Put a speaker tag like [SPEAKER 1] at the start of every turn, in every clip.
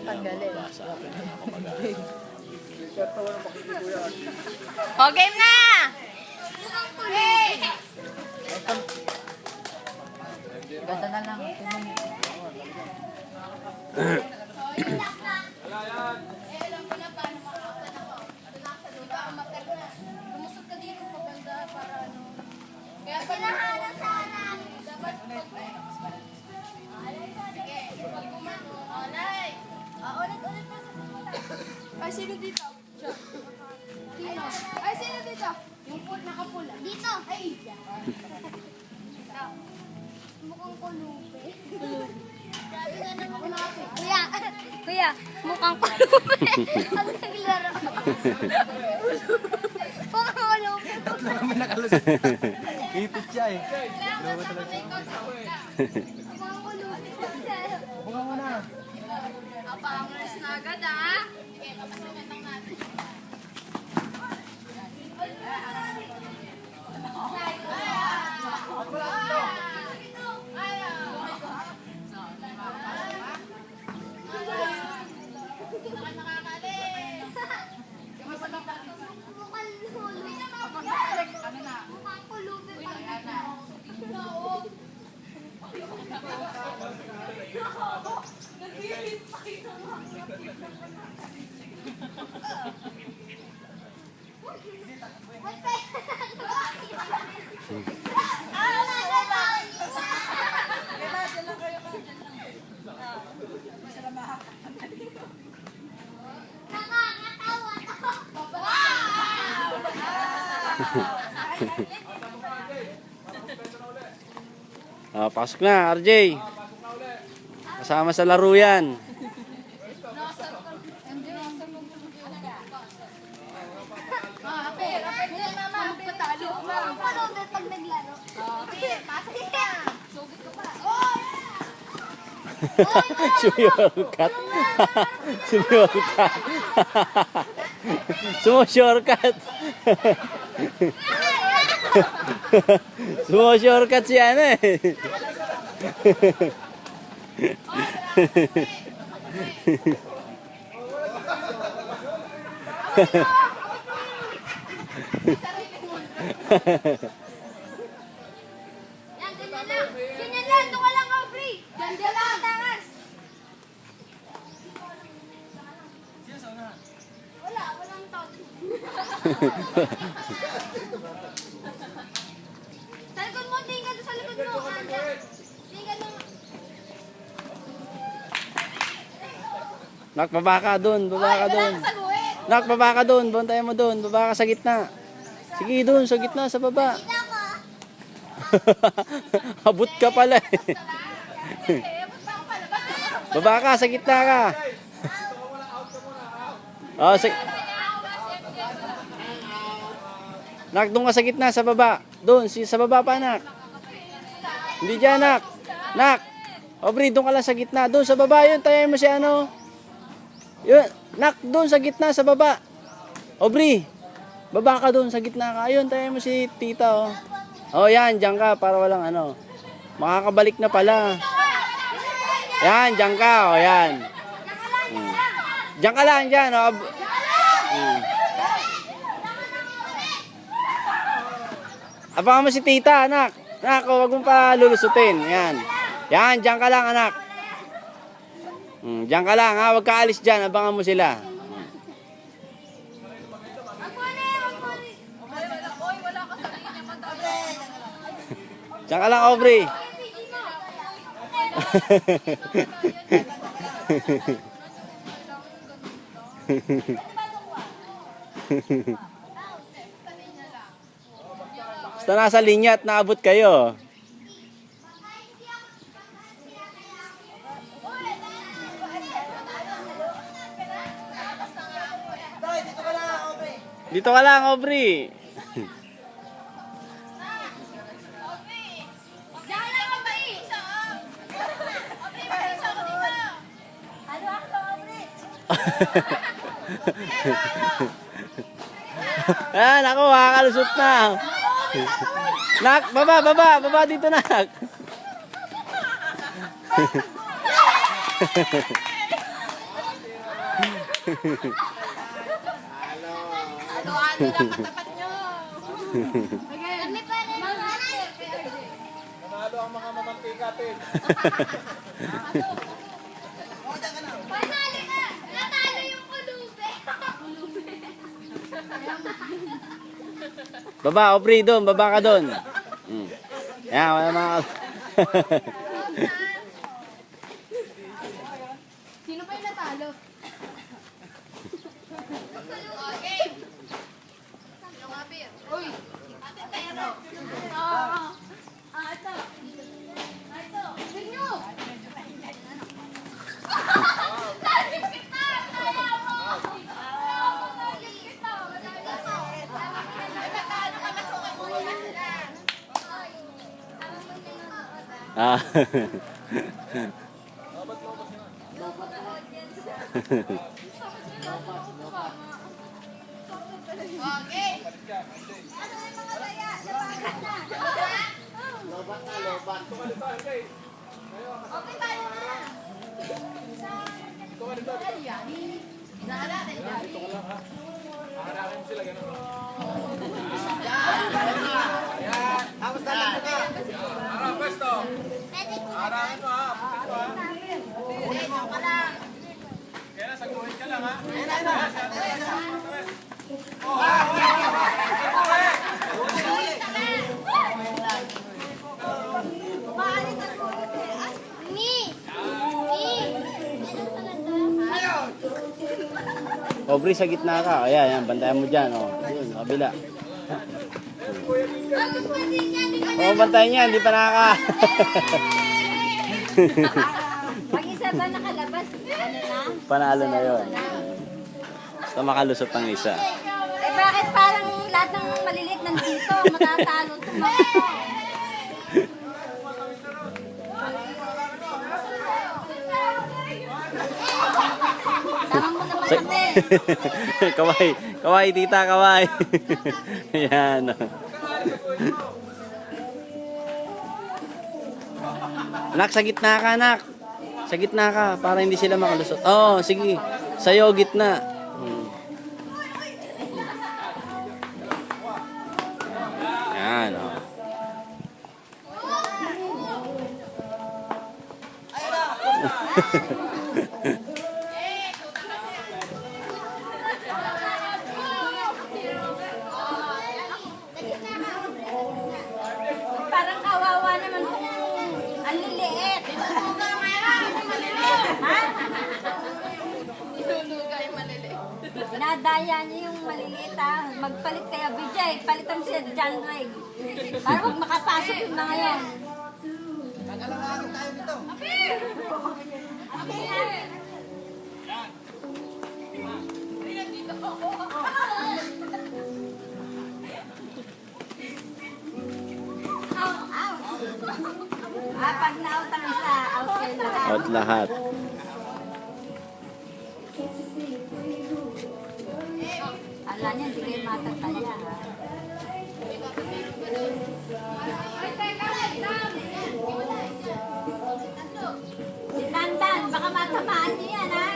[SPEAKER 1] Tanggalin.
[SPEAKER 2] O, game na!
[SPEAKER 1] Ganda na lang.
[SPEAKER 3] Alam ko na paano makakasan ako. Di ba ako mater na? Lumusot ka dito maganda para ano. Kaya pinahanan sana. Dapat sige, pag gumano. Alay! Ulit pa sa simula. Ay, sino dito? Siya. Sino? Ay, sino dito? Yung nakapula. Dito! Ay! Mukhang kulupe. Grabe nga naman ako. Kuya, mukhang kulupe. Ang naglaro. Mukhang kulupe.
[SPEAKER 4] Tatlo naman nakalusot. Ipit siya eh.
[SPEAKER 3] Mukhang kulupe.
[SPEAKER 4] Bunga mo na.
[SPEAKER 3] Apangers na agad ah. Sige, papasukin lang natin.
[SPEAKER 5] Pasok na, RJ. Kasama sa laro yan. Shortcut. Shortcut. Sumo shortcut. Sumo shortcut si ano eh.
[SPEAKER 3] Yan, ganyan lang. Ganyan lang. Doon ka lang, Aubrey. Ganyan lang. Tangas. Walang tawag. Sa likod mo, tingin ka sa likod mo. Tingin ka lang.
[SPEAKER 5] Nak, baba ka doon, baba ka doon. Nak, baba ka doon, bantayan mo doon, baba ka sa gitna. Sige doon, sa gitna, sa baba. Abot ka pala eh. Baba ka, sa gitna ka. Oh, Nak, doon ka sa gitna, sa baba. Doon, sa baba pa, nak. Hindi dyan, nak. Nak. Aubrey, doon ka lang sa gitna. Doon, sa baba yun. Tayain mo si ano. Yun. Nak, doon sa gitna, sa baba. Aubrey, baba ka doon, sa gitna ka. Ayun, tayain mo si tita, oh. Oh, yan, dyan ka, para walang ano. Makakabalik na pala. Yan, dyan ka, oh, yan. Dyan ka lang, dyan, oh. Abangan mo si tita, anak. Anak, huwag mong pa lulusutin. Yan. Yan, dyan ka lang, anak. Dyan ka lang, ha. Huwag ka alis dyan. Abangan mo sila. Dyan ka lang, Aubrey. Basta nasa linya at naabot kayo. Dito ka lang, Aubrey. Ah, naku, makakalusot na. Nak, baba dito, nak.
[SPEAKER 3] Ano-ano lang katapat nyo. Kami pa rin.
[SPEAKER 4] Nanalo ang mga mamangkikatin.
[SPEAKER 3] Panalo na! Natalo yung kulube!
[SPEAKER 5] Baba, Aubrey, doon. Baba ka doon. Yan, wala mga...
[SPEAKER 3] Sino pa yung natalo? Okay. Sino nga, Pir? Uy! Ate, tayo na. Ito. Ito. Sinyo! Talim kita! Kaya mo! Talim kita! Natalo ka, masukan mo na sila.
[SPEAKER 5] Ah.
[SPEAKER 3] Okay. Ano yung mga daya? Lobat na. Okay, tayo na. Nala,
[SPEAKER 4] Tapos dalag ka. Ara, pwesto. Arahin mo ha. Kaya saguhin ka lang ha.
[SPEAKER 5] Aubrey, sa gitna ka. Ayan, yan. Bantayan mo dyan. Oh. Yun, kabila. Oh, bantayan niya. Hindi pa nakaka.
[SPEAKER 3] Pag isa ba nakalabas, ano na?
[SPEAKER 5] Panalo na yun. Basta makalusot ang isa.
[SPEAKER 3] Eh bakit parang lahat ng maliliit nandito, matatalo itong mga to? Tama mo naman kami.
[SPEAKER 5] Kaway. Kaway, tita, kaway. Yan. Anak, sa gitna ka, anak. Sa gitna ka, para hindi sila makalusot. Oo, oh, sige. Sa'yo, gitna. Yan, oh.
[SPEAKER 3] Parang kawawa naman kung ang liliit. Dinadaya niyo yung maliliit ha. Magpalit kayo, Vijay. Palitan siya John Ray. Para huwag makapasok yung mga yan.
[SPEAKER 4] Nag-alanganin tayo dito.
[SPEAKER 3] Pag na-out ang isa, out kayo lahat.
[SPEAKER 5] Out lahat.
[SPEAKER 3] Ala niya, hindi kayo matataya ha. Si Dandan, baka matamaan niya yan ha.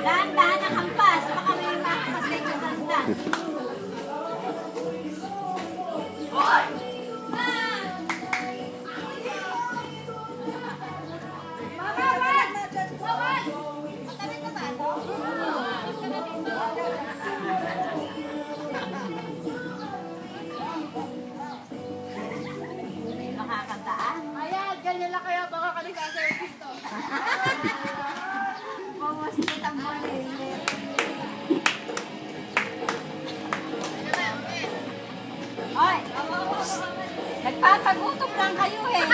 [SPEAKER 3] Dahan-dahan ang hampas, baka may makapas kayo sa Dandan. Makakataan.
[SPEAKER 1] Ayan, ganyan lang kaya baka kaligasan dito.
[SPEAKER 3] Mamaslit ang maliliit. Hoy! Nagpapagutom lang kayo eh.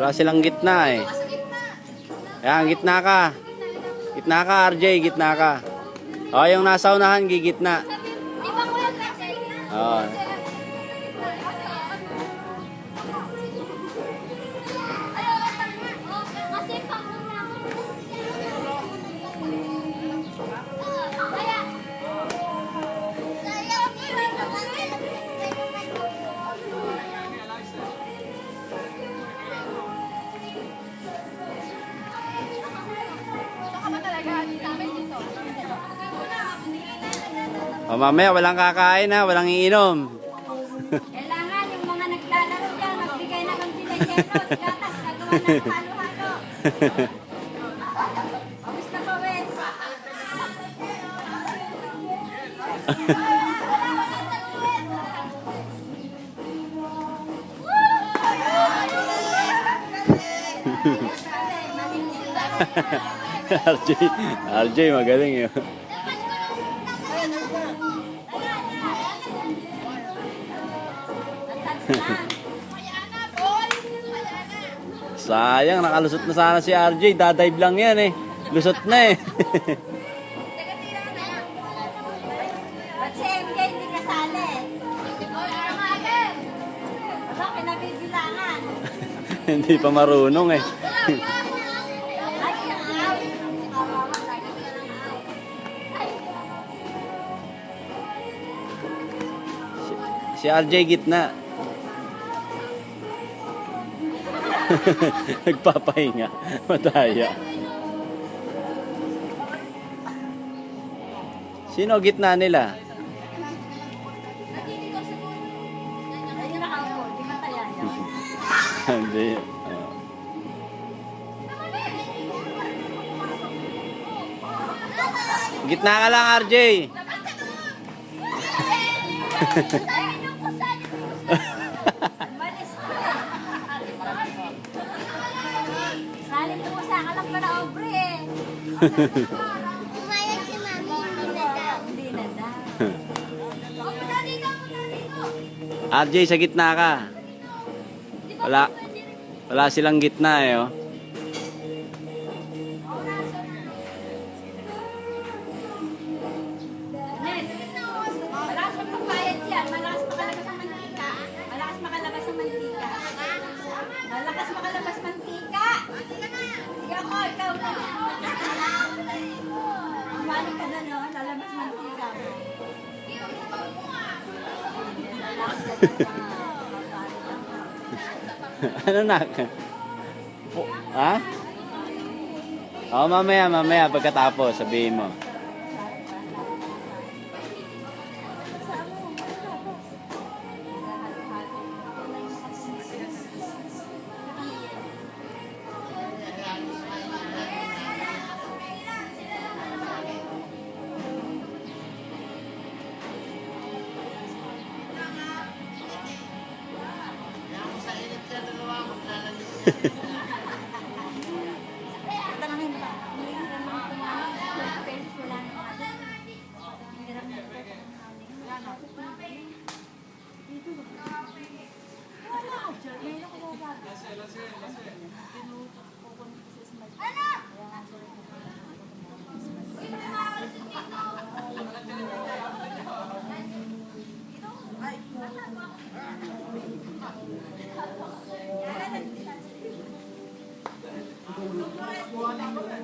[SPEAKER 5] Wala silang gitna eh. Ayan, gitna ka. Gitna ka, RJ, gitna ka. O, yung nasa unahan, gigitna.
[SPEAKER 3] Di ba kuya Kasi?
[SPEAKER 5] O.
[SPEAKER 3] Kasi panguna. Kaya. Saka ba talaga namin dito?
[SPEAKER 5] O, mamaya, walang kakain ha, walang iinom.
[SPEAKER 3] Kailangan yung mga naglalaro dyan, magbigay na ng pinagyenos, gatas, nagawa ng halo-halo. Pawis na pawis.
[SPEAKER 5] RJ magaling yun. Sayang, nakalusot na sana si RJ. Dadive lang yan eh. Lusot na eh.
[SPEAKER 3] Ba't si MJ hindi kasali? Wala, pinabibilangan.
[SPEAKER 5] Hindi pa marunong eh.
[SPEAKER 3] Ay,
[SPEAKER 5] Si RJ gitna. Nagpapahinga. Madaya. Sino gitna nila?
[SPEAKER 3] ayun na ako, di ba kaya yan?
[SPEAKER 5] Hindi. Gitna ka lang, RJ.
[SPEAKER 3] Malis ko eh. Salit ko sa akalak pa na obre eh. Umayag si mami, hindi na daw. Hindi na daw. Punta dito, punta dito.
[SPEAKER 5] RJ, sa gitna ka. Wala silang gitna eh, oh.
[SPEAKER 3] Malakas magpapayat yan. Malakas makalabas ang mantika. Malakas makalabas ang mantika. Malakas makalabas mantika. Hindi ako, ikaw na. Umali ka na, no? Lalabas mantika mo.
[SPEAKER 5] Ano na? Ha? Oh, mamaya pagkatapos sabihin mo.
[SPEAKER 3] Tanangin ba? Hindi ka naman kumain. Pesos wala na nga. Hirap na ito. Wala ako dyan. Ngayon ako babago.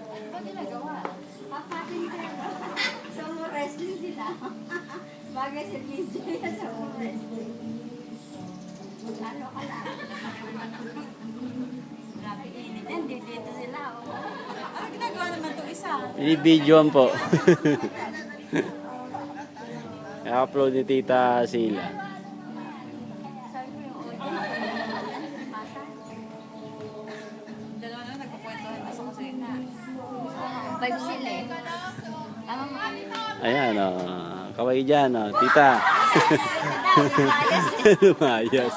[SPEAKER 3] Ano ginagawa? Papatin ka. Sa mga wrestling sila. Bagay sa video yan sa mga wrestling. Ano ka lang? Grabe init yan. Dito sila. Ano ginagawa naman itong isa?
[SPEAKER 5] I-videoan po. I-upload ni Tita Sila.
[SPEAKER 3] Sabi ko yung audience. Bata.
[SPEAKER 1] Dalawa na nagkukwentuhan na sa kusina.
[SPEAKER 3] Vibe sila eh. Tama mo.
[SPEAKER 5] Ayan, oh. Kaway dyan, oh. Tita.
[SPEAKER 3] Lumayas.
[SPEAKER 5] Lumayas.